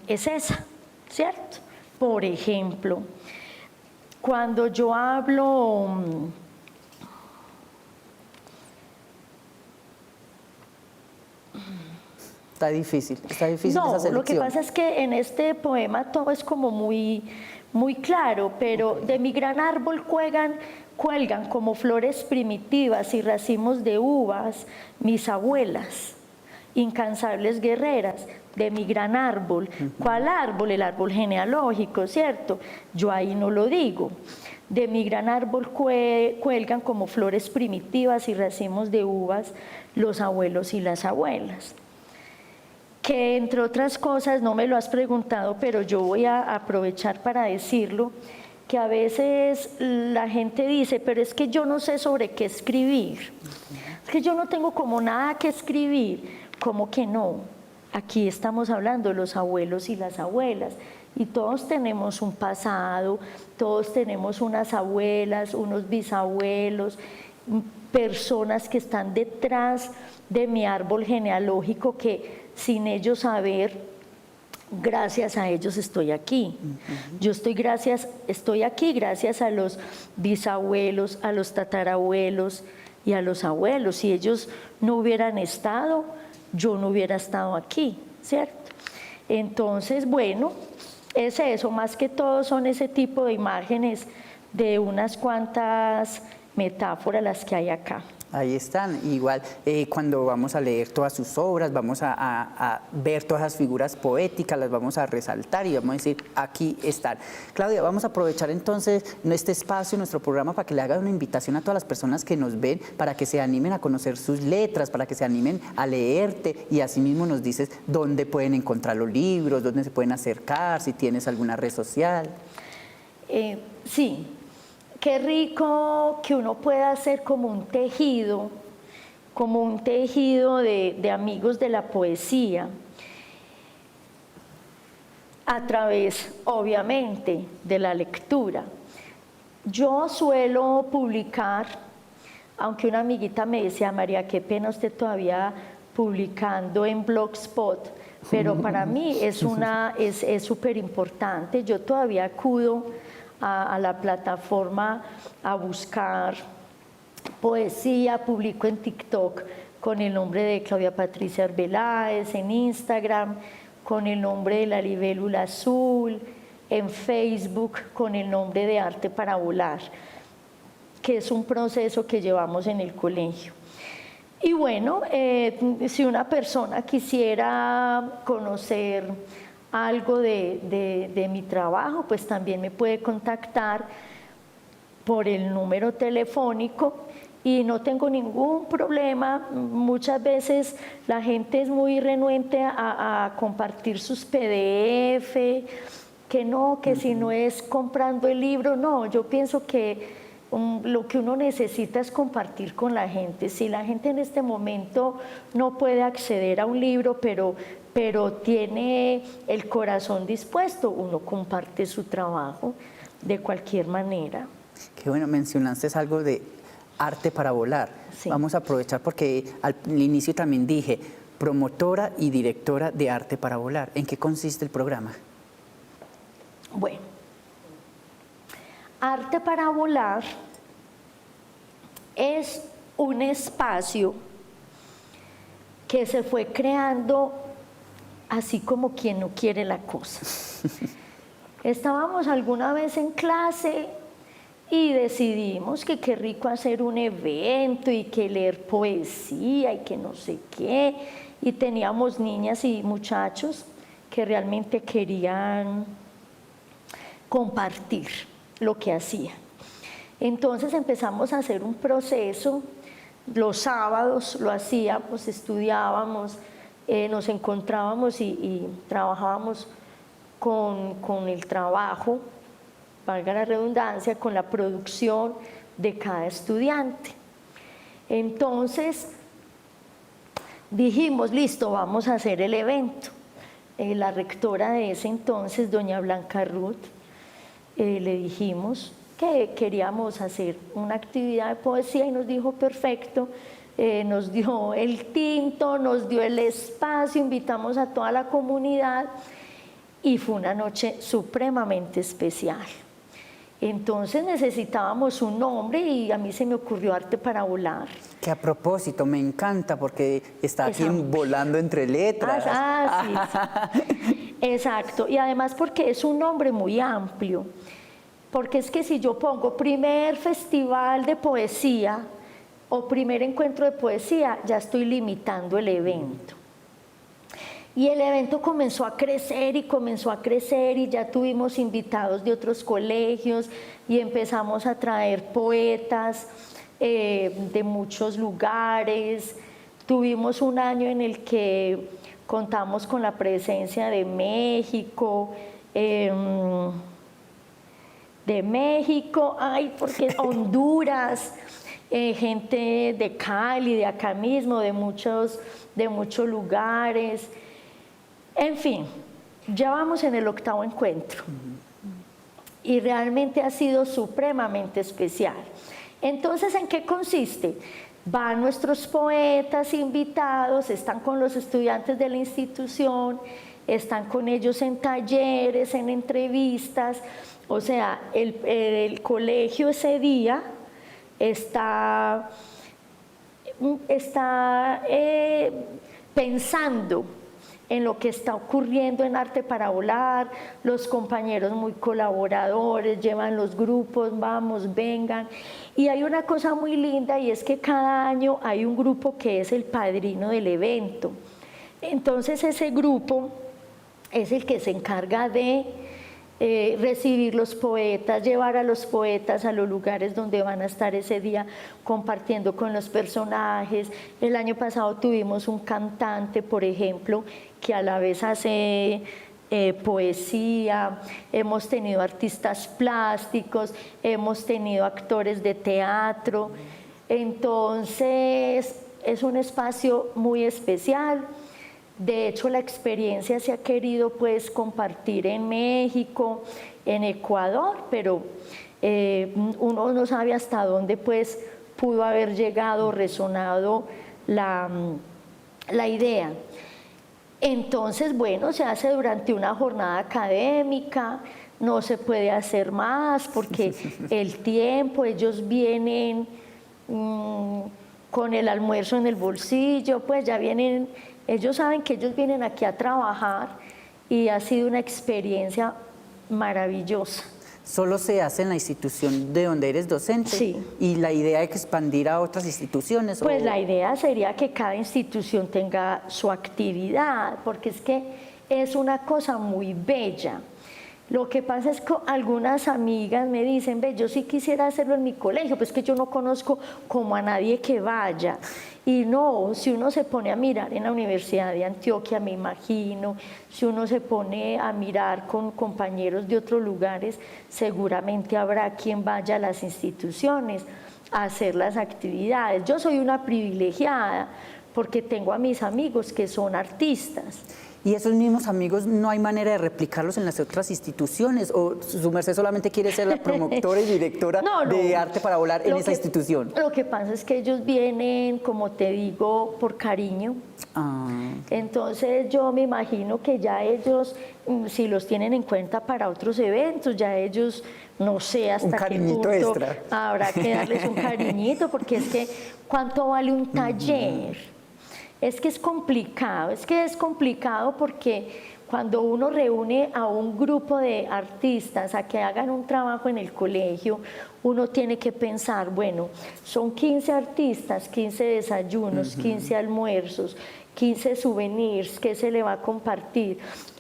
es esa, ¿cierto? Por ejemplo, cuando yo hablo Está difícil no, esa selección. lo que pasa es que en este poema todo es como muy claro, pero de mi gran árbol cuelgan como flores primitivas y racimos de uvas mis abuelas, incansables guerreras de mi gran árbol. ¿Cuál árbol? El árbol genealógico, ¿cierto? Yo ahí no lo digo. De mi gran árbol cuelgan como flores primitivas y racimos de uvas los abuelos y las abuelas. Que entre otras cosas, no me lo has preguntado, pero yo voy a aprovechar para decirlo, que a veces la gente dice, pero es que yo no sé sobre qué escribir, es que yo no tengo como nada que escribir. ¿Cómo que no? Aquí estamos hablando de los abuelos y las abuelas, y todos tenemos un pasado, todos tenemos unas abuelas, unos bisabuelos, personas que están detrás de mi árbol genealógico que sin ellos saber, gracias a ellos estoy aquí. Yo estoy aquí gracias a los bisabuelos, a los tatarabuelos y a los abuelos. Si ellos no hubieran estado, yo no hubiera estado aquí, ¿cierto? Entonces, bueno, es eso, más que todo son ese tipo de imágenes de unas cuantas metáforas las que hay acá. Ahí están, igual cuando vamos a leer todas sus obras, vamos a ver todas las figuras poéticas, las vamos a resaltar y vamos a decir, aquí están. Claudia, vamos a aprovechar entonces este espacio, nuestro programa, para que le haga una invitación a todas las personas que nos ven, para que se animen a conocer sus letras, para que se animen a leerte, y asimismo nos dices dónde pueden encontrar los libros, dónde se pueden acercar, si tienes alguna red social. Sí. Qué rico que uno pueda hacer como un tejido de amigos de la poesía, a través, obviamente, de la lectura. Yo suelo publicar, aunque una amiguita me decía, María, qué pena usted todavía publicando en Blogspot, pero para mí es súper importante. Yo todavía acudo a la plataforma a buscar poesía, publico en TikTok con el nombre de Claudia Patricia Arbeláez, en Instagram con el nombre de La Libélula Azul, en Facebook con el nombre de Arte para Volar, que es un proceso que llevamos en el colegio. Y bueno, si una persona quisiera conocer algo de mi trabajo, pues también me puede contactar por el número telefónico y no tengo ningún problema. Muchas veces la gente es muy renuente a compartir sus PDF, que no, que si no es comprando el libro, no, yo pienso que lo que uno necesita es compartir con la gente. Si la gente en este momento no puede acceder a un libro, pero tiene el corazón dispuesto, uno comparte su trabajo de cualquier manera. Qué bueno, mencionaste algo de Arte para Volar. Sí. Vamos a aprovechar porque al inicio también dije promotora y directora de Arte para Volar. ¿En qué consiste el programa? Bueno, Arte para Volar es un espacio que se fue creando así como quien no quiere la cosa. Estábamos alguna vez en clase y decidimos que qué rico hacer un evento y que leer poesía y que no sé qué, y teníamos niñas y muchachos que realmente querían compartir lo que hacían. Entonces empezamos a hacer un proceso, los sábados lo hacíamos, estudiábamos, nos encontrábamos y trabajábamos con el trabajo, valga la redundancia, con la producción de cada estudiante. Entonces dijimos, listo, vamos a hacer el evento. La rectora de ese entonces, doña Blanca Ruth, le dijimos que queríamos hacer una actividad de poesía y nos dijo perfecto, nos dio el tinto, nos dio el espacio, invitamos a toda la comunidad y fue una noche supremamente especial. Entonces necesitábamos un nombre y a mí se me ocurrió Arte para Volar. Que a propósito, me encanta porque está aquí en Volando entre Letras. Sí. Exacto, y además porque es un nombre muy amplio, porque es que si yo pongo primer festival de poesía o primer encuentro de poesía, ya estoy limitando el evento. Y el evento comenzó a crecer y ya tuvimos invitados de otros colegios y empezamos a traer poetas de muchos lugares. Tuvimos un año en el que contamos con la presencia de México, Honduras, gente de Cali, de acá mismo, de muchos lugares. En fin, ya vamos en el 8º encuentro y realmente ha sido supremamente especial. Entonces, ¿en qué consiste? Van nuestros poetas invitados, están con los estudiantes de la institución, están con ellos en talleres, en entrevistas, o sea, el colegio ese día está pensando en lo que está ocurriendo en Arte para Volar, los compañeros muy colaboradores, llevan los grupos, vamos, vengan. Y hay una cosa muy linda y es que cada año hay un grupo que es el padrino del evento. Entonces ese grupo es el que se encarga de recibir los poetas, llevar a los poetas a los lugares donde van a estar ese día compartiendo con los personajes. El año pasado tuvimos un cantante, por ejemplo, que a la vez hace poesía, hemos tenido artistas plásticos, hemos tenido actores de teatro. Entonces es un espacio muy especial. De hecho, la experiencia se ha querido pues compartir en México, en Ecuador, pero uno no sabe hasta dónde pues pudo haber llegado, resonado la idea. Entonces, bueno, se hace durante una jornada académica, no se puede hacer más porque el tiempo, ellos vienen con el almuerzo en el bolsillo, pues ya vienen. Ellos saben que ellos vienen aquí a trabajar y ha sido una experiencia maravillosa. ¿Solo se hace en la institución de donde eres docente? Sí. ¿Y la idea es expandir a otras instituciones? Pues la idea sería que cada institución tenga su actividad, porque es que es una cosa muy bella. Lo que pasa es que algunas amigas me dicen, ve, yo sí quisiera hacerlo en mi colegio, pues que yo no conozco como a nadie que vaya. Y no, si uno se pone a mirar en la Universidad de Antioquia, me imagino, si uno se pone a mirar con compañeros de otros lugares, seguramente habrá quien vaya a las instituciones a hacer las actividades. Yo soy una privilegiada porque tengo a mis amigos que son artistas. ¿Y esos mismos amigos no hay manera de replicarlos en las otras instituciones? ¿O su merced solamente quiere ser la promotora y directora de Arte para Volar en esa institución? Lo que pasa es que ellos vienen, como te digo, por cariño. Entonces yo me imagino que ya ellos, si los tienen en cuenta para otros eventos, ya ellos, no sé hasta qué punto extra. Habrá que darles un cariñito, porque es que ¿cuánto vale un taller? Es que es complicado porque cuando uno reúne a un grupo de artistas a que hagan un trabajo en el colegio, uno tiene que pensar, bueno, son 15 artistas, 15 desayunos, 15 almuerzos, 15 souvenirs, ¿qué se le va a compartir?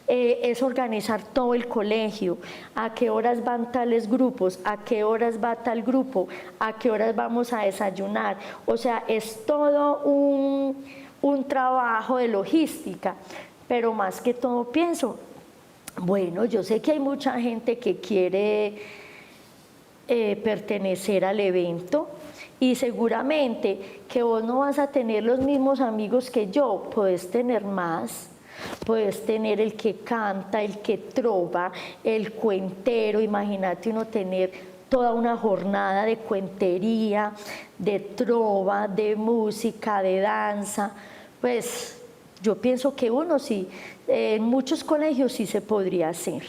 Es organizar todo el colegio, a qué horas van tales grupos, a qué horas va tal grupo, a qué horas vamos a desayunar. O sea, es todo un trabajo de logística, pero más que todo pienso, bueno, yo sé que hay mucha gente que quiere pertenecer al evento. Y seguramente que vos no vas a tener los mismos amigos que yo, puedes tener más. Puedes tener el que canta, el que trova, el cuentero. Imagínate uno tener toda una jornada de cuentería, de trova, de música, de danza. Pues yo pienso que uno sí, en muchos colegios sí se podría hacer.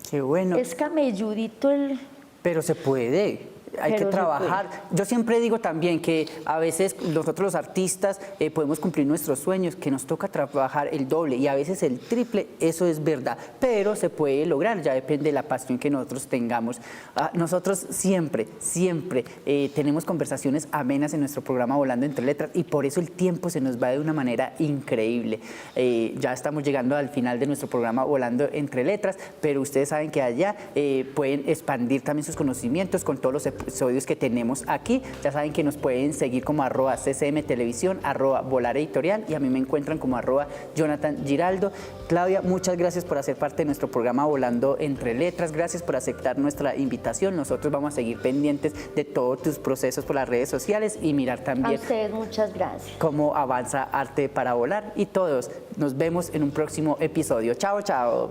Qué bueno. Es camelludito el... Pero se puede. Hay que trabajar. Yo siempre digo también que a veces nosotros los artistas podemos cumplir nuestros sueños, que nos toca trabajar el doble y a veces el triple, eso es verdad, pero se puede lograr, ya depende de la pasión que nosotros tengamos. Nosotros siempre tenemos conversaciones amenas en nuestro programa Volando Entre Letras y por eso el tiempo se nos va de una manera increíble. Ya estamos llegando al final de nuestro programa Volando Entre Letras, pero ustedes saben que allá pueden expandir también sus conocimientos con todos los episodios que tenemos aquí. Ya saben que nos pueden seguir como @CCM Televisión, @Volar Editorial y a mí me encuentran como @Jonathan Giraldo. Claudia, muchas gracias por hacer parte de nuestro programa Volando Entre Letras. Gracias por aceptar nuestra invitación. Nosotros vamos a seguir pendientes de todos tus procesos por las redes sociales y mirar también a ustedes muchas gracias. Cómo avanza Arte para Volar y todos. Nos vemos en un próximo episodio. Chao, chao.